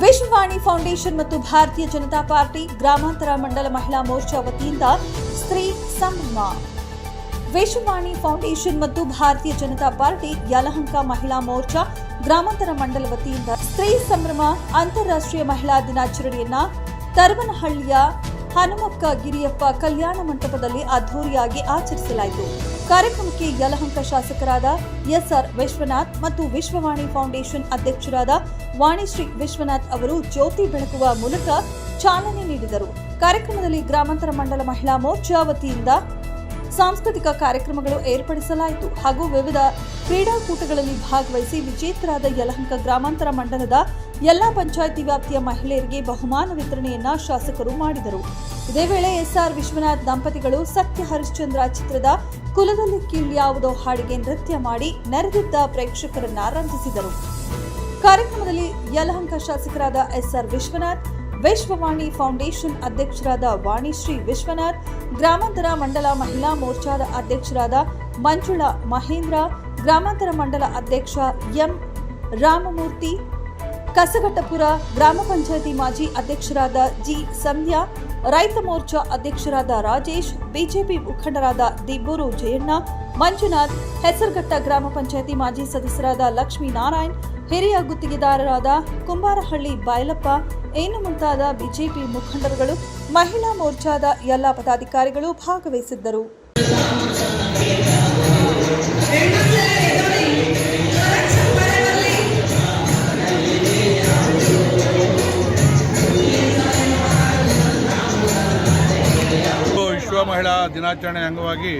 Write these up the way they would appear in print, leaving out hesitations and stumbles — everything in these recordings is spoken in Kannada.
ವಿಶ್ವವಾಣಿ ಫೌಂಡೇಶನ್ ಮತ್ತು ಭಾರತೀಯ ಜನತಾ ಪಾರ್ಟಿ ಗ್ರಾಮಾಂತರ ಮಂಡಲ ಮಹಿಳಾ ಮೋರ್ಚಾ ವತಿಯಿಂದ ಸ್ತ್ರೀ ಸಂಭ್ರಮ. ವಿಶ್ವವಾಣಿ ಫೌಂಡೇಶನ್ ಮತ್ತು ಭಾರತೀಯ ಜನತಾ ಪಾರ್ಟಿ ಯಲಹಂಕ ಮಹಿಳಾ ಮೋರ್ಚಾ ಗ್ರಾಮಾಂತರ ಮಂಡಲ ವತಿಯಿಂದ ಸ್ತ್ರೀ ಸಂಭ್ರಮ ಅಂತಾರಾಷ್ಟ್ರೀಯ ಮಹಿಳಾ ದಿನಾಚರಣೆಯನ್ನ ತರವನಹಳ್ಳಿಯ ಹನುಮಕ್ಕ ಗಿರಿಯಪ್ಪ ಕಲ್ಯಾಣ ಮಂಟಪದಲ್ಲಿ ಅದ್ದೂರಿಯಾಗಿ ಆಚರಿಸಲಾಯಿತು. ಕಾರ್ಯಕ್ರಮಕ್ಕೆ ಯಲಹಂಕ ಶಾಸಕರಾದ ಎಸ್ಆರ್ ವಿಶ್ವನಾಥ್ ಮತ್ತು ವಿಶ್ವವಾಣಿ ಫೌಂಡೇಶನ್ ಅಧ್ಯಕ್ಷರಾದ ವಾಣಿಶ್ರೀ ವಿಶ್ವನಾಥ್ ಅವರು ಜ್ಯೋತಿ ಬೆಳಗುವ ಮೂಲಕ ಚಾಲನೆ ನೀಡಿದರು. ಕಾರ್ಯಕ್ರಮದಲ್ಲಿ ಗ್ರಾಮಾಂತರ ಮಂಡಲ ಮಹಿಳಾ ಮೋರ್ಚಾ ವತಿಯಿಂದ ಸಾಂಸ್ಕೃತಿಕ ಕಾರ್ಯಕ್ರಮಗಳು ಏರ್ಪಡಿಸಲಾಯಿತು ಹಾಗೂ ವಿವಿಧ ಕ್ರೀಡಾಕೂಟಗಳಲ್ಲಿ ಭಾಗವಹಿಸಿ ವಿಜೇತರಾದ ಯಲಹಂಕ ಗ್ರಾಮಾಂತರ ಮಂಡಲದ ಎಲ್ಲಾ ಪಂಚಾಯಿತಿ ವ್ಯಾಪ್ತಿಯ ಮಹಿಳೆಯರಿಗೆ ಬಹುಮಾನ ವಿತರಣೆಯನ್ನ ಶಾಸಕರು ಮಾಡಿದರು. ಇದೇ ವೇಳೆ ಎಸ್ಆರ್ ವಿಶ್ವನಾಥ್ ದಂಪತಿಗಳು ಸತ್ಯ ಹರಿಶ್ಚಂದ್ರ ಚಿತ್ರದ ಕುಲದಲ್ಲಿ ಕೀಳ್ಯಾವುದೋ ಹಾಡಿಗೆ ನೃತ್ಯ ಮಾಡಿ ನೆರೆದಿದ್ದ ಪ್ರೇಕ್ಷಕರನ್ನ ರಂಜಿಸಿದರು. ಕಾರ್ಯಕ್ರಮದಲ್ಲಿ ಯಲಹಂಕ ಶಾಸಕರಾದ ಎಸ್ಆರ್ ವಿಶ್ವನಾಥ್, ವಿಶ್ವವಾಣಿ ಫೌಂಡೇಶನ್ ಅಧ್ಯಕ್ಷರಾದ ವಾಣಿಶ್ರೀ ವಿಶ್ವನಾಥ್, ಗ್ರಾಮಾಂತರ ಮಂಡಲ ಮಹಿಳಾ ಮೋರ್ಚಾದ ಅಧ್ಯಕ್ಷರಾದ ಮಂಜುಳಾ ಮಹೇಂದ್ರ, ಗ್ರಾಮಾಂತರ ಮಂಡಲ ಅಧ್ಯಕ್ಷ ಎಂ ರಾಮಮೂರ್ತಿ, ಕಸಗಟ್ಟಪುರ ಗ್ರಾಮ ಪಂಚಾಯಿತಿ ಮಾಜಿ ಅಧ್ಯಕ್ಷರಾದ ಜಿ ಸಂಧ್ಯಾ, ರೈತ ಮೋರ್ಚಾ ಅಧ್ಯಕ್ಷರಾದ ರಾಜೇಶ್, ಬಿಜೆಪಿ ಮುಖಂಡರಾದ ದಿಬ್ಬೂರು ಜಯಣ್ಣ, ಮಂಜುನಾಥ್, ಹೆಸರಘಟ್ಟ ಗ್ರಾಮ ಪಂಚಾಯಿತಿ ಮಾಜಿ ಸದಸ್ಯರಾದ ಲಕ್ಷ್ಮೀನಾರಾಯಣ್, ಹಿರಿಯ ಗುತ್ತಿಗೆದಾರರಾದ ಕುಂಬಾರಹಳ್ಳಿ ಬೈಲಪ್ಪ ಇನ್ನು ಮುಂತಾದ ಬಿಜೆಪಿ ಮುಖಂಡರುಗಳು, ಮಹಿಳಾ ಮೋರ್ಚಾದ ಎಲ್ಲ ಪದಾಧಿಕಾರಿಗಳು ಭಾಗವಹಿಸಿದ್ದರು. ವಿಶ್ವ ಮಹಿಳಾ ದಿನಾಚರಣೆ ಅಂಗವಾಗಿ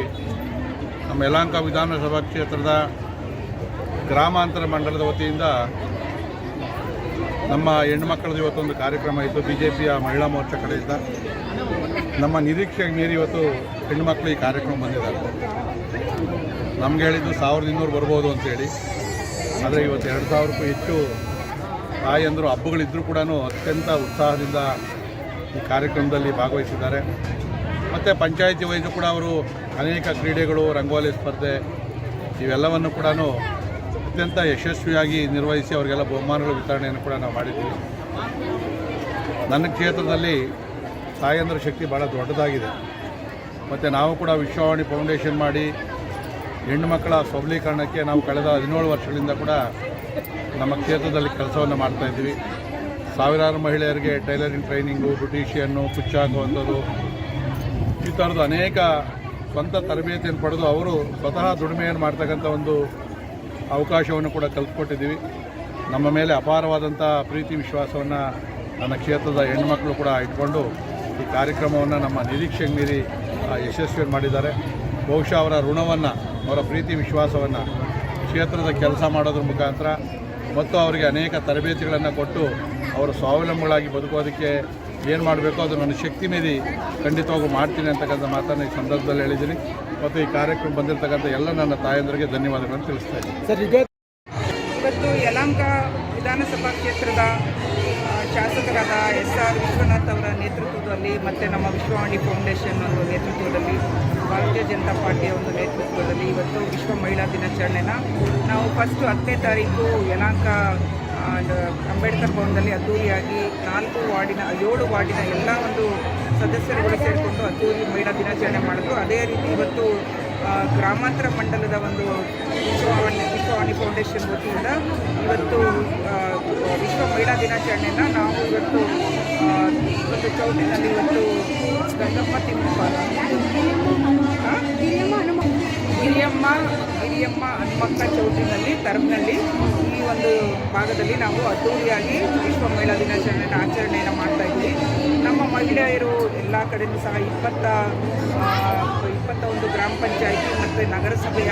ನಮ್ಮ ಯಲಹಂಕ ವಿಧಾನಸಭಾ ಕ್ಷೇತ್ರದ ಗ್ರಾಮಾಂತರ ಮಂಡಲದ ವತಿಯಿಂದ ನಮ್ಮ ಹೆಣ್ಣುಮಕ್ಕಳದ್ದು ಇವತ್ತೊಂದು ಕಾರ್ಯಕ್ರಮ ಇತ್ತು. ಬಿಜೆಪಿಯ ಮಹಿಳಾ ಮೋರ್ಚಾ ಕಡೆಯಿಂದ ನಮ್ಮ ನಿರೀಕ್ಷೆಗೆ ಮೀರಿ ಇವತ್ತು ಹೆಣ್ಣುಮಕ್ಕಳು ಈ ಕಾರ್ಯಕ್ರಮ ಬಂದಿದ್ದಾರೆ. ನಮ್ಗೆ ಹೇಳಿದ್ದು 1200 ಬರ್ಬೋದು ಅಂತೇಳಿ, ಆದರೆ ಇವತ್ತು 2000ಕ್ಕೂ ಹೆಚ್ಚು ತಾಯಂದರು ಹಬ್ಬಗಳಿದ್ದರೂ ಕೂಡ ಅತ್ಯಂತ ಉತ್ಸಾಹದಿಂದ ಈ ಕಾರ್ಯಕ್ರಮದಲ್ಲಿ ಭಾಗವಹಿಸಿದ್ದಾರೆ. ಮತ್ತು ಪಂಚಾಯಿತಿ ವೈಸು ಕೂಡ ಅವರು ಅನೇಕ ಕ್ರೀಡೆಗಳು, ರಂಗೋಲಿ ಸ್ಪರ್ಧೆ ಇವೆಲ್ಲವನ್ನು ಕೂಡ ಅತ್ಯಂತ ಯಶಸ್ವಿಯಾಗಿ ನಿರ್ವಹಿಸಿ ಅವರಿಗೆಲ್ಲ ಬಹುಮಾನಗಳ ವಿತರಣೆಯನ್ನು ಕೂಡ ನಾವು ಮಾಡಿದ್ದೀವಿ. ನನ್ನ ಕ್ಷೇತ್ರದಲ್ಲಿ ತಾಯಂದ್ರ ಶಕ್ತಿ ಭಾಳ ದೊಡ್ಡದಾಗಿದೆ. ಮತ್ತು ನಾವು ಕೂಡ ವಿಶ್ವವಾಣಿ ಫೌಂಡೇಶನ್ ಮಾಡಿ ಹೆಣ್ಣು ಮಕ್ಕಳ ಸಬಲೀಕರಣಕ್ಕೆ ನಾವು ಕಳೆದ 17 ವರ್ಷಗಳಿಂದ ಕೂಡ ನಮ್ಮ ಕ್ಷೇತ್ರದಲ್ಲಿ ಕೆಲಸವನ್ನು ಮಾಡ್ತಾಯಿದ್ವಿ. ಸಾವಿರಾರು ಮಹಿಳೆಯರಿಗೆ ಟೈಲರಿಂಗ್ ಟ್ರೈನಿಂಗು, ಬ್ಯೂಟಿಷಿಯನ್ನು, ಕುಚ್ಚು ಹಾಕುವಂಥದ್ದು, ಈ ಥರದ್ದು ಅನೇಕ ಸ್ವಂತ ತರಬೇತಿಯನ್ನು ಪಡೆದು ಅವರು ಸ್ವತಃ ದುಡಿಮೆಯನ್ನು ಮಾಡ್ತಕ್ಕಂಥ ಒಂದು ಅವಕಾಶವನ್ನು ಕೂಡ ಕಲ್ಪಿಕೊಟ್ಟಿದ್ದೀವಿ. ನಮ್ಮ ಮೇಲೆ ಅಪಾರವಾದಂಥ ಪ್ರೀತಿ ವಿಶ್ವಾಸವನ್ನು ನನ್ನ ಕ್ಷೇತ್ರದ ಹೆಣ್ಣುಮಕ್ಕಳು ಕೂಡ ಇಟ್ಕೊಂಡು ಈ ಕಾರ್ಯಕ್ರಮವನ್ನು ನಮ್ಮ ನಿರೀಕ್ಷೆಗೆ ಮೀರಿ ಯಶಸ್ವಿ ಮಾಡಿದ್ದಾರೆ. ಬಹುಶಃ ಅವರ ಋಣವನ್ನು, ಅವರ ಪ್ರೀತಿ ವಿಶ್ವಾಸವನ್ನು ಕ್ಷೇತ್ರದ ಕೆಲಸ ಮಾಡೋದ್ರ ಮುಖಾಂತರ ಮತ್ತು ಅವರಿಗೆ ಅನೇಕ ತರಬೇತಿಗಳನ್ನು ಕೊಟ್ಟು ಅವರು ಸ್ವಾವಲಂಬಿಗಳಾಗಿ ಬದುಕೋದಕ್ಕೆ ಏನು ಮಾಡಬೇಕೋ ಅದು ನನ್ನ ಶಕ್ತಿ ಮೀರಿ ಖಂಡಿತವಾಗೂ ಮಾಡ್ತೀನಿ ಅಂತಕ್ಕಂಥ ಮಾತನ್ನು ಈ ಸಂದರ್ಭದಲ್ಲಿ ಹೇಳಿದ್ದೀನಿ. ಮತ್ತು ಈ ಕಾರ್ಯಕ್ರಮ ಬಂದಿರತಕ್ಕಂಥ ಎಲ್ಲ ನನ್ನ ತಾಯಂದರಿಗೆ ಧನ್ಯವಾದಗಳನ್ನು ತಿಳಿಸ್ತಾ ಇದ್ದೀನಿ. ಸರ್, ಇವತ್ತು ಯಲಹಂಕ ವಿಧಾನಸಭಾ ಕ್ಷೇತ್ರದ ಶಾಸಕರಾದ ಎಸ್ಆರ್ ವಿಶ್ವನಾಥ್ ಅವರ ನೇತೃತ್ವದಲ್ಲಿ ಮತ್ತು ನಮ್ಮ ವಿಶ್ವವಾಣಿ ಫೌಂಡೇಶನ್ ಒಂದು ನೇತೃತ್ವದಲ್ಲಿ, ಭಾರತೀಯ ಜನತಾ ಪಾರ್ಟಿಯ ಒಂದು ನೇತೃತ್ವದಲ್ಲಿ ಇವತ್ತು ವಿಶ್ವ ಮಹಿಳಾ ದಿನಾಚರಣೆನ ನಾವು ಫಸ್ಟ್ 10ನೇ ತಾರೀಕು ಯಲಹಂಕ ಅಂಬೇಡ್ಕರ್ ಭವನದಲ್ಲಿ ಅದ್ದೂರಿಯಾಗಿ 7 ವಾರ್ಡಿನ ಎಲ್ಲ ಒಂದು ಸದಸ್ಯರುಗಳು ಸೇರಿಕೊಂಡು ಅದ್ದೂರಿ ಮಹಿಳಾ ದಿನಾಚರಣೆ ಮಾಡಿದ್ರು. ಅದೇ ರೀತಿ ಇವತ್ತು ಗ್ರಾಮಾಂತರ ಮಂಡಲದ ಒಂದು ವಿಶ್ವವಾಣಿ ಫೌಂಡೇಶನ್ ವತಿಯಿಂದ ಇವತ್ತು ವಿಶ್ವ ಮಹಿಳಾ ದಿನಾಚರಣೆಯನ್ನು ನಾವು ಇವತ್ತು ಒಂದು ಚೌಟಿನಲ್ಲಿ ಇವತ್ತು ಗಂಗಮ್ಮ ತಿಮ್ಮಪ್ಪ ಹಿರಿಯಮ್ಮ ಹನುಮಕ್ಕ ಚೌಟಿನಲ್ಲಿ ತರಬ್ನಲ್ಲಿ ಈ ಒಂದು ಭಾಗದಲ್ಲಿ ನಾವು ಅದ್ದೂರಿಯಾಗಿ ವಿಶ್ವ ಮಹಿಳಾ ದಿನಾಚರಣೆಯನ್ನು ಆಚರಣೆಯನ್ನು ಮಾಡ್ತಾಯಿದ್ವಿ. ನಮ್ಮ ಮಹಿಳೆಯರು ಎಲ್ಲ ಕಡೆಯೂ ಸಹ 21 ಗ್ರಾಮ ಪಂಚಾಯಿತಿ ಮತ್ತು ನಗರಸಭೆಯ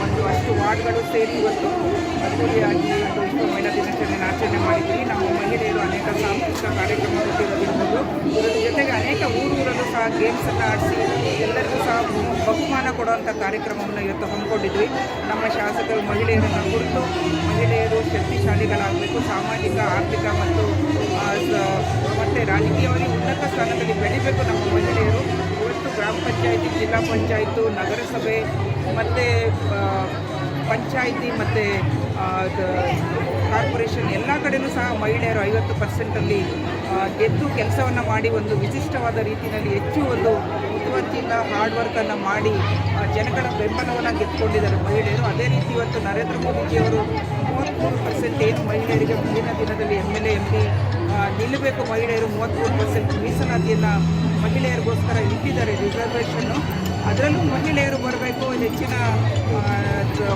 ಒಂದು ಅಷ್ಟು ವಾರ್ಡ್ಗಳು ಸೇರಿ ಇವತ್ತು ಅದ್ದೂರಿಯಾಗಿ ವಿಶ್ವ ಮಹಿಳಾ ದಿನಾಚರಣೆಯನ್ನು ಆಚರಣೆ ಮಾಡಿದ್ದೀವಿ. ನಮ್ಮ ಮಹಿಳೆಯರು ಅನೇಕ ಸಾಂಸ್ಕೃತಿಕ ಕಾರ್ಯಕ್ರಮಗಳಿರ್ಬೋದು, ಇದರ ಜೊತೆಗೆ ಅನೇಕ ಊರಲ್ಲೂ ಸಹ ಗೇಮ್ಸನ್ನು ಆಡಿಸಿ ಎಲ್ಲರಿಗೂ ಸಹ ಬಹುಮಾನ ಕೊಡುವಂಥ ಕಾರ್ಯಕ್ರಮವನ್ನು ಇವತ್ತು ಹಮ್ಮಿಕೊಂಡಿದ್ವಿ. ನಮ್ಮ ಶಾಸಕರು ಮಹಿಳೆಯರನ್ನು ಕುರಿತು ಮಹಿಳೆಯರು ಶಕ್ತಿಶಾಲಿಗಳಾಗಬೇಕು, ಸಾಮಾಜಿಕ, ಆರ್ಥಿಕ ಮತ್ತು ರಾಜಕೀಯವಾಗಿ ಉನ್ನತ ಸ್ಥಾನದಲ್ಲಿ ಬೆಳಿಬೇಕು ನಮ್ಮ ಮಹಿಳೆಯರು. ಇವತ್ತು ಗ್ರಾಮ ಪಂಚಾಯಿತಿ, ಜಿಲ್ಲಾ ಪಂಚಾಯಿತಿ, ನಗರಸಭೆ ಮತ್ತು ಪಂಚಾಯಿತಿ ಮತ್ತು ಕಾರ್ಪೊರೇಷನ್ ಎಲ್ಲ ಕಡೆಯೂ ಸಹ ಮಹಿಳೆಯರು 50%ಅಲ್ಲಿ ಗೆದ್ದು ಕೆಲಸವನ್ನು ಮಾಡಿ ಒಂದು ವಿಶಿಷ್ಟವಾದ ರೀತಿಯಲ್ಲಿ ಹೆಚ್ಚು ಒಂದು ಬುದ್ಧಿವಂತಿಯಿಂದ ಹಾರ್ಡ್ ವರ್ಕನ್ನು ಮಾಡಿ ಜನಗಳ ಬೆಂಬಲವನ್ನು ಗೆದ್ದುಕೊಂಡಿದ್ದಾರೆ ಮಹಿಳೆಯರು. ಅದೇ ರೀತಿ ಇವತ್ತು ನರೇಂದ್ರ ಮೋದಿಜಿಯವರು 33% ಏನು ಮಹಿಳೆಯರಿಗೆ ಮುಂದಿನ ದಿನದಲ್ಲಿ MLA MP ನಿಲ್ಲಬೇಕು, ಮಹಿಳೆಯರು 33% ಮೀಸಲಾತಿಯನ್ನು ಮಹಿಳೆಯರಿಗೋಸ್ಕರ ಇಟ್ಟಿದ್ದಾರೆ ರಿಸರ್ವೇಷನ್ನು. ಅದರಲ್ಲೂ ಮಹಿಳೆಯರು ಬರಬೇಕು, ಹೆಚ್ಚಿನ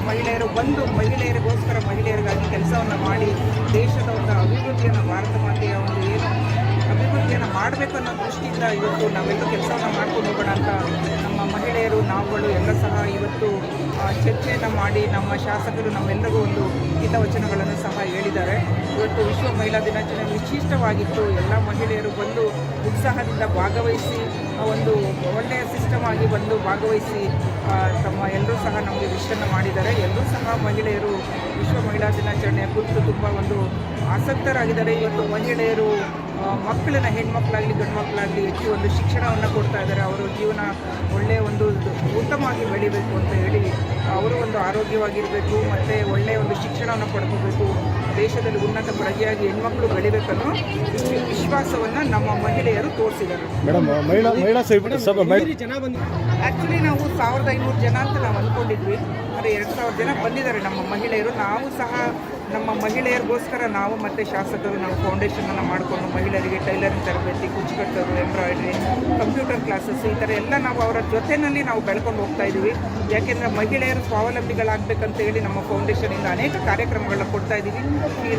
ಮಹಿಳೆಯರು ಬಂದು ಮಹಿಳೆಯರಿಗೋಸ್ಕರ ಮಹಿಳೆಯರಿಗಾಗಿ ಕೆಲಸವನ್ನು ಮಾಡಿ ದೇಶದ ಒಂದು ಅಭಿವೃದ್ಧಿಯನ್ನು, ಭಾರತ ಮಾತೆಯ ಒಂದು ಏನು ಅಭಿವೃದ್ಧಿಯನ್ನು ಮಾಡಬೇಕು ಅನ್ನೋ ದೃಷ್ಟಿಯಿಂದ ಇವತ್ತು ನಾವೆಲ್ಲರೂ ಕೆಲಸವನ್ನು ಮಾಡ್ಕೊಂಡು ಹೋಗೋಣ ಅಂತ ನಮ್ಮ ಮಹಿಳೆಯರು ನಾವುಗಳು ಎಲ್ಲ ಸಹ ಇವತ್ತು ಚರ್ಚೆಯನ್ನು ಮಾಡಿ ನಮ್ಮ ಶಾಸಕರು ನಮ್ಮೆಲ್ಲರಿಗೂ ಒಂದು ಹಿತವಚನಗಳನ್ನು ಸಹ ಹೇಳಿದ್ದಾರೆ. ಇವತ್ತು ವಿಶ್ವ ಮಹಿಳಾ ದಿನಾಚರಣೆ ವಿಶಿಷ್ಟವಾಗಿತ್ತು. ಎಲ್ಲ ಮಹಿಳೆಯರು ಬಂದು ಉತ್ಸಾಹದಿಂದ ಭಾಗವಹಿಸಿ ಒಂದು ಒಳ್ಳೆಯ ಸಿಸ್ಟಮ್ ಆಗಿ ಬಂದು ಭಾಗವಹಿಸಿ ತಮ್ಮ ಎಲ್ಲರೂ ಸಹ ನಮಗೆ ವಿಶನ್ನು ಮಾಡಿದ್ದಾರೆ. ಎಲ್ಲರೂ ಸಹ ಮಹಿಳೆಯರು ವಿಶ್ವ ಮಹಿಳಾ ದಿನಾಚರಣೆಯ ಕುರಿತು ತುಂಬ ಒಂದು ಆಸಕ್ತರಾಗಿದ್ದಾರೆ. ಇವತ್ತು ಮಹಿಳೆಯರು ಮಕ್ಕಳನ್ನ, ಹೆಣ್ಮಕ್ಳಾಗಲಿ ಗಂಡು ಮಕ್ಕಳಾಗಲಿ ಹೆಚ್ಚು ಒಂದು ಶಿಕ್ಷಣವನ್ನು ಕೊಡ್ತಾ ಇದ್ದಾರೆ. ಅವರು ಜೀವನ ಒಳ್ಳೆಯ ಒಂದು ಉತ್ತಮವಾಗಿ ಬೆಳಿಬೇಕು ಅಂತ ಹೇಳಿ ಅವರು ಒಂದು ಆರೋಗ್ಯವಾಗಿರಬೇಕು ಮತ್ತು ಒಳ್ಳೆಯ ಒಂದು ಶಿಕ್ಷಣವನ್ನು ಪಡ್ಕೋಬೇಕು, ದೇಶದಲ್ಲಿ ಉನ್ನತ ಪ್ರಜೆಯಾಗಿ ಹೆಣ್ಮಕ್ಳು ಬೆಳಿಬೇಕನ್ನೋ ವಿಶ್ವಾಸವನ್ನು ನಮ್ಮ ಮಹಿಳೆಯರು ತೋರಿಸಿದ್ದಾರೆ. ಆ್ಯಕ್ಚುಲಿ ನಾವು 1500 ಜನ ಅಂತ ನಾವು ಅಂದ್ಕೊಂಡಿದ್ವಿ, ಆದರೆ 2000 ಜನ ಬಂದಿದ್ದಾರೆ ನಮ್ಮ ಮಹಿಳೆಯರು. ನಾವು ಸಹ ನಮ್ಮ ಮಹಿಳೆಯರಿಗೋಸ್ಕರ ನಾವು ಮತ್ತು ಶಾಸಕರು ನಾವು ಫೌಂಡೇಶನನ್ನು ಮಾಡಿಕೊಂಡು ಮಹಿಳೆಯರಿಗೆ ಟೈಲರಿಂಗ್ ತರಬೇತಿ, ಕುಚ್ಚು ಕಟ್ಟೋದು, ಎಂಬ್ರಾಯ್ಡ್ರಿ, ಕಂಪ್ಯೂಟರ್ ಕ್ಲಾಸಸ್ ಈ ಥರ ಎಲ್ಲ ನಾವು ಅವರ ಜೊತೆಯಲ್ಲಿ ನಾವು ಬೆಳ್ಕೊಂಡು ಹೋಗ್ತಾ ಇದ್ದೀವಿ. ಯಾಕೆಂದರೆ ಮಹಿಳೆಯರು ಸ್ವಾವಲಂಬಿಗಳಾಗಬೇಕಂತ ಹೇಳಿ ನಮ್ಮ ಫೌಂಡೇಶನಿಂದ ಅನೇಕ ಕಾರ್ಯಕ್ರಮಗಳನ್ನ ಕೊಡ್ತಾ ಇದ್ದೀವಿ.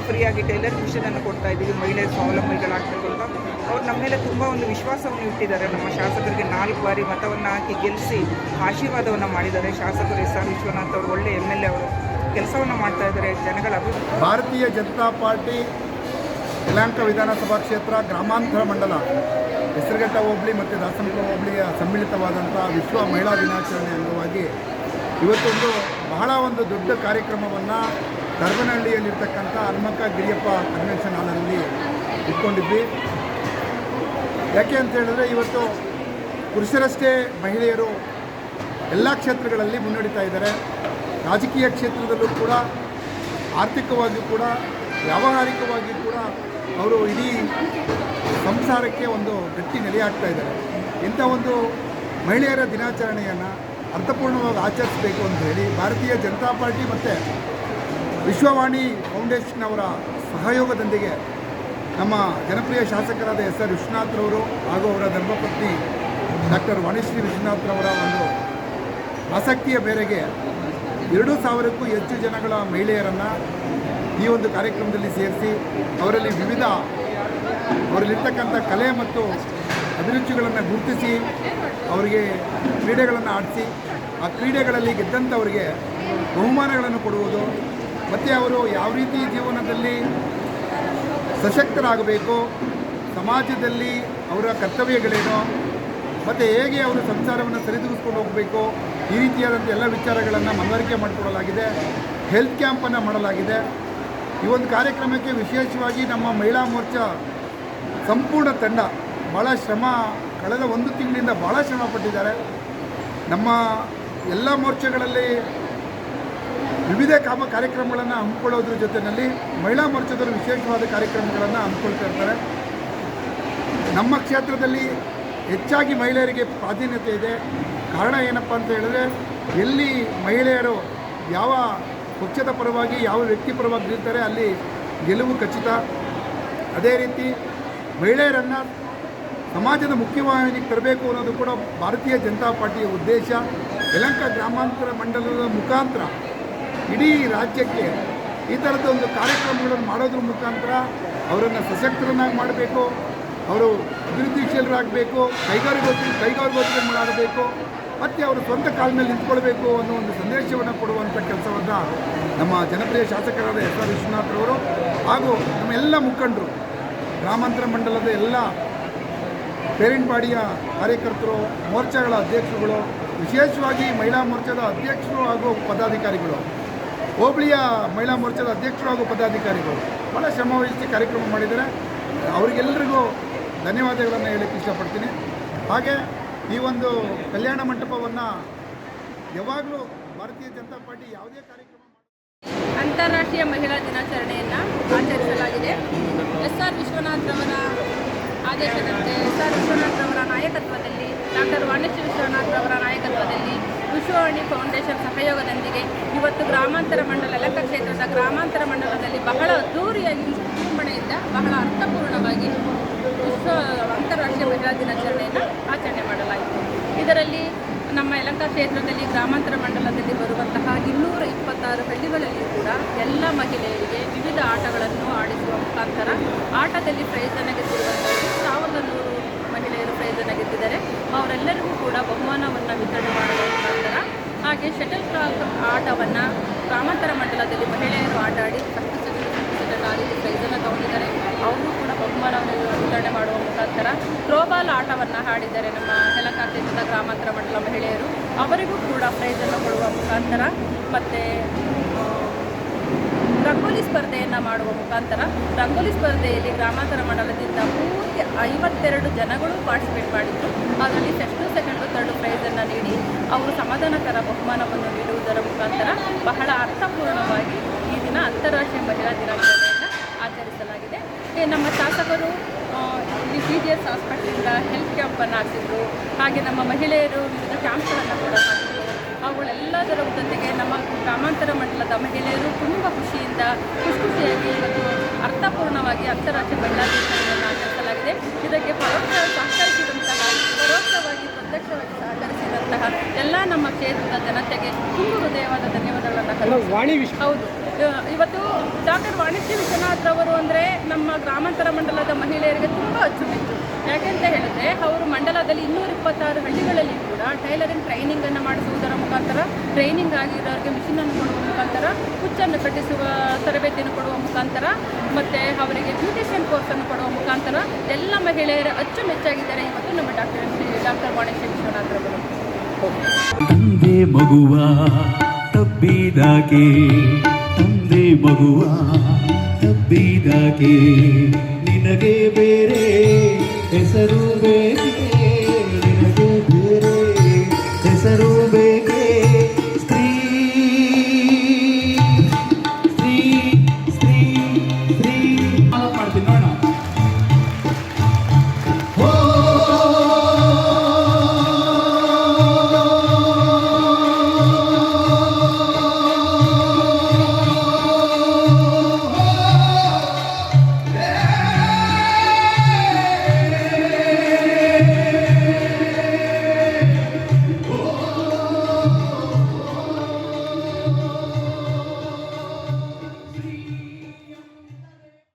ಫ್ರೀಯಾಗಿ ಟೈಲರಿಂಗ್ ಮಿಷನನ್ನು ಕೊಡ್ತಾ ಇದ್ದೀವಿ ಮಹಿಳೆಯರು ಸ್ವಾವಲಂಬಿಗಳಾಗಬೇಕು ಅಂತ. ಅವ್ರು ನಮ್ಮ ಮೇಲೆ ತುಂಬ ಒಂದು ವಿಶ್ವಾಸವನ್ನು ಇಟ್ಟಿದ್ದಾರೆ. ನಮ್ಮ ಶಾಸಕರಿಗೆ 4 ಬಾರಿ ಮತವನ್ನು ಹಾಕಿ ಗೆಲ್ಲಿಸಿ ಆಶೀರ್ವಾದವನ್ನು ಮಾಡಿದ್ದಾರೆ. ಶಾಸಕರು SR ವಿಶ್ವನಾಥ್ ಅವರು ಒಳ್ಳೆ MLA ಅವರು ಕೆಲಸವನ್ನು ಮಾಡ್ತಾ ಇದ್ದಾರೆ ಜನಗಳ ಅಭಿವೃದ್ಧಿ. ಭಾರತೀಯ ಜನತಾ ಪಾರ್ಟಿ ಯಲಹಂಕ ವಿಧಾನಸಭಾ ಕ್ಷೇತ್ರ ಗ್ರಾಮಾಂತರ ಮಂಡಲ ಹೆಸರುಘಟ್ಟ ಹೋಬಳಿ ಮತ್ತು ದಾಸನಪುರ ಹೋಬಳಿಯ ಸಮ್ಮಿಳಿತವಾದಂಥ ವಿಶ್ವ ಮಹಿಳಾ ದಿನಾಚರಣೆ ಅಂಗವಾಗಿ ಇವತ್ತೊಂದು ಬಹಳ ಒಂದು ದೊಡ್ಡ ಕಾರ್ಯಕ್ರಮವನ್ನು ಕರಬನಹಳ್ಳಿಯಲ್ಲಿರ್ತಕ್ಕಂಥ ಹನುಮಕ್ಕ ಗಿರಿಯಪ್ಪ ಕನ್ವೆನ್ಷನ್ ಹಾಲಲ್ಲಿ ಇಟ್ಕೊಂಡಿದ್ವಿ. ಯಾಕೆ ಅಂತ ಹೇಳಿದ್ರೆ ಇವತ್ತು ಪುರುಷರಷ್ಟೇ ಮಹಿಳೆಯರು ಎಲ್ಲ ಕ್ಷೇತ್ರಗಳಲ್ಲಿ ಮುನ್ನಡೀತಾ ಇದ್ದಾರೆ. ರಾಜಕೀಯ ಕ್ಷೇತ್ರದಲ್ಲೂ ಕೂಡ, ಆರ್ಥಿಕವಾಗಿ ಕೂಡ, ವ್ಯಾವಹಾರಿಕವಾಗಿ ಕೂಡ ಅವರು ಇಡೀ ಸಂಸಾರಕ್ಕೆ ಒಂದು ಗಟ್ಟಿ ನೆಲೆಯಾಗ್ತಾ ಇದ್ದಾರೆ. ಇಂಥ ಒಂದು ಮಹಿಳೆಯರ ದಿನಾಚರಣೆಯನ್ನು ಅರ್ಥಪೂರ್ಣವಾಗಿ ಆಚರಿಸಬೇಕು ಅಂತ ಹೇಳಿ ಭಾರತೀಯ ಜನತಾ ಪಾರ್ಟಿ ಮತ್ತು ವಿಶ್ವವಾಣಿ ಫೌಂಡೇಶನ್ ಅವರ ಸಹಯೋಗದೊಂದಿಗೆ ನಮ್ಮ ಜನಪ್ರಿಯ ಶಾಸಕರಾದ SR ವಿಶ್ವನಾಥ್ರವರು ಹಾಗೂ ಅವರ ಧರ್ಮಪತ್ನಿ ಡಾಕ್ಟರ್ ವಾಣಿಶ್ರೀ ವಿಶ್ವನಾಥ್ರವರ ಒಂದು ಆಸಕ್ತಿಯ ಮೇರೆಗೆ 2000ಕ್ಕೂ ಹೆಚ್ಚು ಜನಗಳ ಮಹಿಳೆಯರನ್ನು ಈ ಒಂದು ಕಾರ್ಯಕ್ರಮದಲ್ಲಿ ಸೇರಿಸಿ ಅವರಲ್ಲಿರ್ತಕ್ಕಂಥ ಕಲೆ ಮತ್ತು ಅಭಿರುಚಿಗಳನ್ನು ಗುರುತಿಸಿ ಅವರಿಗೆ ಕ್ರೀಡೆಗಳನ್ನು ಆಡಿಸಿ ಆ ಕ್ರೀಡೆಗಳಲ್ಲಿ ಗೆದ್ದಂಥವರಿಗೆ ಬಹುಮಾನಗಳನ್ನು ಕೊಡುವುದು ಮತ್ತು ಅವರು ಯಾವ ರೀತಿ ಜೀವನದಲ್ಲಿ ಸಶಕ್ತರಾಗಬೇಕು, ಸಮಾಜದಲ್ಲಿ ಅವರ ಕರ್ತವ್ಯಗಳೇನು ಮತ್ತು ಹೇಗೆ ಅವರು ಸಂಸಾರವನ್ನು ಸರಿದೂಗಿಸ್ಕೊಂಡು ಹೋಗಬೇಕು, ಈ ರೀತಿಯಾದಂಥ ಎಲ್ಲ ವಿಚಾರಗಳನ್ನು ಮನವರಿಕೆ ಮಾಡಿಕೊಡಲಾಗಿದೆ. ಹೆಲ್ತ್ ಕ್ಯಾಂಪನ್ನು ಮಾಡಲಾಗಿದೆ. ಈ ಒಂದು ಕಾರ್ಯಕ್ರಮಕ್ಕೆ ವಿಶೇಷವಾಗಿ ನಮ್ಮ ಮಹಿಳಾ ಮೋರ್ಚಾ ಸಂಪೂರ್ಣ ತಂಡ ಭಾಳ ಕಳೆದ 1 ತಿಂಗಳಿಂದ ಭಾಳ ಶ್ರಮ ಪಟ್ಟಿದ್ದಾರೆ. ನಮ್ಮ ಎಲ್ಲ ಮೋರ್ಚಾಗಳಲ್ಲಿ ವಿವಿಧ ಕಾರ್ಯಕ್ರಮಗಳನ್ನು ಹಮ್ಮಿಕೊಳ್ಳೋದ್ರ ಜೊತೆಯಲ್ಲಿ ಮಹಿಳಾ ಮೋರ್ಚಾದವರು ವಿಶೇಷವಾದ ಕಾರ್ಯಕ್ರಮಗಳನ್ನು ಹಮ್ಮಿಕೊಳ್ತಾ ಇರ್ತಾರೆ. ನಮ್ಮ ಕ್ಷೇತ್ರದಲ್ಲಿ ಹೆಚ್ಚಾಗಿ ಮಹಿಳೆಯರಿಗೆ ಪ್ರಾಧಾನ್ಯತೆ ಇದೆ. ಕಾರಣ ಏನಪ್ಪ ಅಂತ ಹೇಳಿದ್ರೆ, ಎಲ್ಲಿ ಮಹಿಳೆಯರು ಯಾವ ಪಕ್ಷದ ಪರವಾಗಿ ಯಾವ ವ್ಯಕ್ತಿ ಪರವಾಗಿ ನಿಲ್ತಾರೆ ಅಲ್ಲಿ ಗೆಲುವು ಖಚಿತ. ಅದೇ ರೀತಿ ಮಹಿಳೆಯರನ್ನು ಸಮಾಜದ ಮುಖ್ಯವಾಹಿನಿಗೆ ತರಬೇಕು ಅನ್ನೋದು ಕೂಡ ಭಾರತೀಯ ಜನತಾ ಪಾರ್ಟಿಯ ಉದ್ದೇಶ. ಯಲಹಂಕ ಗ್ರಾಮಾಂತರ ಮಂಡಲದ ಮುಖಾಂತರ ಇಡೀ ರಾಜ್ಯಕ್ಕೆ ಈ ಥರದ ಒಂದು ಕಾರ್ಯಕ್ರಮಗಳನ್ನು ಮಾಡೋದ್ರ ಮುಖಾಂತರ ಅವರನ್ನು ಸಶಕ್ತರನ್ನಾಗಿ ಮಾಡಬೇಕು, ಅವರು ಅಭಿವೃದ್ಧಿಶೀಲರಾಗಬೇಕು, ಕೈಗಾರಿಕೋದ್ಯಮಗಳಾಗಬೇಕು ಮತ್ತು ಅವರು ಸ್ವಂತ ಕಾಲ ಮೇಲೆ ನಿಂತ್ಕೊಳ್ಬೇಕು ಅನ್ನೋ ಒಂದು ಸಂದೇಶವನ್ನು ಕೊಡುವಂಥ ಕೆಲಸವನ್ನು ನಮ್ಮ ಜನಪ್ರಿಯ ಶಾಸಕರಾದ SR ವಿಶ್ವನಾಥ್ರವರು ಹಾಗೂ ನಮ್ಮ ಎಲ್ಲ ಮುಖಂಡರು, ಗ್ರಾಮಾಂತರ ಮಂಡಲದ ಎಲ್ಲ ಪೇರೆಂಟ್ ಬಾಡಿಯ ಕಾರ್ಯಕರ್ತರು, ಮೋರ್ಚಾಗಳ ಅಧ್ಯಕ್ಷರುಗಳು, ವಿಶೇಷವಾಗಿ ಮಹಿಳಾ ಮೋರ್ಚಾದ ಅಧ್ಯಕ್ಷರು ಹಾಗೂ ಪದಾಧಿಕಾರಿಗಳು, ಹೋಬಳಿಯ ಮಹಿಳಾ ಮೋರ್ಚಾದ ಅಧ್ಯಕ್ಷರು ಹಾಗೂ ಪದಾಧಿಕಾರಿಗಳು ಭಾಳ ಶ್ರಮವಹಿಸಿ ಕಾರ್ಯಕ್ರಮ ಮಾಡಿದ್ದಾರೆ. ಅವರಿಗೆಲ್ಲರಿಗೂ ಧನ್ಯವಾದಗಳನ್ನು ಹೇಳಕ್ಕೆ ಇಷ್ಟಪಡ್ತೀನಿ. ಹಾಗೆ ಈ ಒಂದು ಕಲ್ಯಾಣ ಮಂಟಪವನ್ನು ಯಾವಾಗಲೂ ಭಾರತೀಯ ಜನತಾ ಪಾರ್ಟಿ ಯಾವುದೇ ಕಾರ್ಯಕ್ರಮ ಅಂತಾರಾಷ್ಟ್ರೀಯ ಮಹಿಳಾ ದಿನಾಚರಣೆಯನ್ನು ಆಚರಿಸಲಾಗಿದೆ. ಎಸ್.ಆರ್. ವಿಶ್ವನಾಥ್ರವರ ಆದೇಶದಂತೆ ಎಸ್.ಆರ್. ವಿಶ್ವನಾಥ್ರವರ ನಾಯಕತ್ವದಲ್ಲಿ, ಡಾಕ್ಟರ್ ವಾಣಿಶ್ರೀ ವಿಶ್ವನಾಥ್ರವರ ನಾಯಕತ್ವದಲ್ಲಿ ವಿಶ್ವವಾಣಿ ಫೌಂಡೇಶನ್ ಸಹಯೋಗದೊಂದಿಗೆ ಇವತ್ತು ಗ್ರಾಮಾಂತರ ಮಂಡಲ ಯಲಹಂಕ ಕ್ಷೇತ್ರದ ಗ್ರಾಮಾಂತರ ಮಂಡಲದಲ್ಲಿ ಬಹಳ ಅದ್ದೂರಿಯಾಗಿ ವಿಜೃಂಭಣೆಯಿಂದ ಬಹಳ ಅರ್ಥಪೂರ್ಣವಾಗಿ ಅಂತಾರಾಷ್ಟ್ರೀಯ ಮಹಿಳಾ ದಿನಾಚರಣೆಯನ್ನು ಆಚರಣೆ ಮಾಡಲಾಯಿತು. ಇದರಲ್ಲಿ ನಮ್ಮ ಯಲಹಂಕ ಕ್ಷೇತ್ರದಲ್ಲಿ ಗ್ರಾಮಾಂತರ ಮಂಡಲದಲ್ಲಿ ಬರುವಂತಹ 226 ಹಳ್ಳಿಗಳಲ್ಲಿ ಕೂಡ ಎಲ್ಲ ಮಹಿಳೆಯರಿಗೆ ವಿವಿಧ ಆಟಗಳನ್ನು ಆಡಿಸುವ ಮುಖಾಂತರ ಆಟದಲ್ಲಿ ಪ್ರೈಸನ್ನು ಗೆದ್ದಿರುವಂಥವರು 1100 ಮಹಿಳೆಯರು ಪ್ರೈಸನ್ನು ಗೆದ್ದಿದ್ದಾರೆ. ಅವರೆಲ್ಲರಿಗೂ ಕೂಡ ಬಹುಮಾನವನ್ನು ವಿತರಣೆ ಮಾಡುವ ಮುಖಾಂತರ, ಹಾಗೆ ಶಟಲ್ ಕಾಕ್ ಆಟವನ್ನು ಗ್ರಾಮಾಂತರ ಮಂಡಲದಲ್ಲಿ ಮಹಿಳೆಯರು ಆಟ ಆಡಿ ಫಸ್ಟ್ ಸೆಕೆಂಡ್ ಆ ರೀತಿ ಪ್ರೈಸನ್ನು ತಗೊಂಡಿದ್ದಾರೆ. ಅವರು ಕೂಡ ಬಹುಮಾನವನ್ನು ವಿತರಣೆ ಮಾಡುವ ಮುಖಾಂತರ ಥ್ರೋಬಾಲ್ ಆಟವನ್ನು ಆಡಿದ್ದಾರೆ ನಮ್ಮ ಯಲಹಂಕ ಕ್ಷೇತ್ರದ ಗ್ರಾಮಾಂತರ ಮಂಡಲ ಮಹಿಳೆಯರು. ಅವರಿಗೂ ಕೂಡ ಪ್ರೈಸನ್ನು ಕೊಡುವ ಮುಖಾಂತರ ಮತ್ತು ರಂಗೋಲಿ ಸ್ಪರ್ಧೆಯನ್ನು ಮಾಡುವ ಮುಖಾಂತರ, ರಂಗೋಲಿ ಸ್ಪರ್ಧೆಯಲ್ಲಿ ಗ್ರಾಮಾಂತರ ಮಂಡಲದಿಂದ ಪೂರ್ತಿ 52 ಜನಗಳು ಪಾರ್ಟಿಸಿಪೇಟ್ ಮಾಡಿದ್ರು. ಅದರಲ್ಲಿ ಫಸ್ಟು ಸೆಕೆಂಡು ಥರ್ಡು ಪ್ರೈಸನ್ನು ನೀಡಿ ಅವರು ಸಮಾಧಾನಕರ ಬಹುಮಾನವನ್ನು ನೀಡುವುದರ ಮುಖಾಂತರ ಬಹಳ ಅರ್ಥಪೂರ್ಣವಾಗಿ ಈ ದಿನ ಅಂತಾರಾಷ್ಟ್ರೀಯ ಮಹಿಳಾ ದಿನಾಚರಣೆಯನ್ನು ಆಚರಿಸಲಾಗಿದೆ. ನಮ್ಮ ಶಾಸಕರು ಇಲ್ಲಿ BGS ಹಾಸ್ಪಿಟಲಿಂದ ಹೆಲ್ತ್ ಕ್ಯಾಂಪನ್ನು ಹಾಕಿದ್ರು. ಹಾಗೆ ನಮ್ಮ ಮಹಿಳೆಯರು ವಿವಿಧ ಕ್ಯಾಂಪ್ಗಳನ್ನು ಕೂಡ ಹಾಕಿದ್ರು. ಅವುಗಳೆಲ್ಲದರ ಜೊತೆಗೆ ನಮ್ಮ ಗ್ರಾಮಾಂತರ ಮಂಡಲದ ಮಹಿಳೆಯರು ತುಂಬ ಖುಷಿಯಾಗಿ ಇವತ್ತು ಅರ್ಥಪೂರ್ಣವಾಗಿ ಅಂತಾರಾಷ್ಟ್ರೀಯ ಮಹಿಳಾ ದಿನಾಚರಣೆಯನ್ನು ಆಚರಿಸಲಾಗಿದೆ. ಇದಕ್ಕೆ ಸಹಕರಿಸಿದಂತಹ, ಪರೋಕ್ಷವಾಗಿ ಪ್ರತ್ಯಕ್ಷವಾಗಿ ಸಹಕರಿಸಿದಂತಹ ಎಲ್ಲ ನಮ್ಮ ಕ್ಷೇತ್ರದ ಜನತೆಗೆ ತುಂಬ ಹೃದಯವಾದ ಧನ್ಯವಾದಗಳನ್ನು. ಹೌದು, ಇವತ್ತು ಡಾಕ್ಟರ್ ವಾಣಿಶ್ರೀ ವಿಶ್ವನಾಥ್ರವರು ಅಂದರೆ ನಮ್ಮ ಗ್ರಾಮಾಂತರ ಮಂಡಲದ ಮಹಿಳೆಯರಿಗೆ ತುಂಬ ಅಚ್ಚುಮೆಚ್ಚು. ಯಾಕೆಂತ ಹೇಳಿದ್ರೆ ಅವರು ಮಂಡಲದಲ್ಲಿ 226 ಹಳ್ಳಿಗಳಲ್ಲಿ ಕೂಡ ಟೈಲರಿಂಗ್ ಟ್ರೈನಿಂಗನ್ನು ಮಾಡಿಸುವುದರ ಮುಖಾಂತರ, ಟ್ರೈನಿಂಗ್ ಆಗಿರೋರಿಗೆ ಮಿಷಿನನ್ನು ಕೊಡುವ ಮುಖಾಂತರ, ಕುಚ್ಚನ್ನು ಕಟ್ಟಿಸುವ ತರಬೇತಿಯನ್ನು ಕೊಡುವ ಮುಖಾಂತರ, ಮತ್ತು ಅವರಿಗೆ ಬ್ಯೂಟಿಷಿಯನ್ ಕೋರ್ಸನ್ನು ಕೊಡುವ ಮುಖಾಂತರ ಎಲ್ಲ ಮಹಿಳೆಯರ ಅಚ್ಚುಮೆಚ್ಚಾಗಿದ್ದಾರೆ ಇವತ್ತು ನಮ್ಮ ಡಾಕ್ಟರ್ ವಾಣಿಶ್ರೀ ವಿಶ್ವನಾಥ್ರವರು. ತಂದೆ ಮಗುವ ತಬ್ಬಿದಾಗೆ, ತಂದೆ ಮಗುವ ತಬ್ಬಿದಾಗೆ, ನಿನಗೆ ಬೇರೆ ಹೆಸರು ಬೇಕು.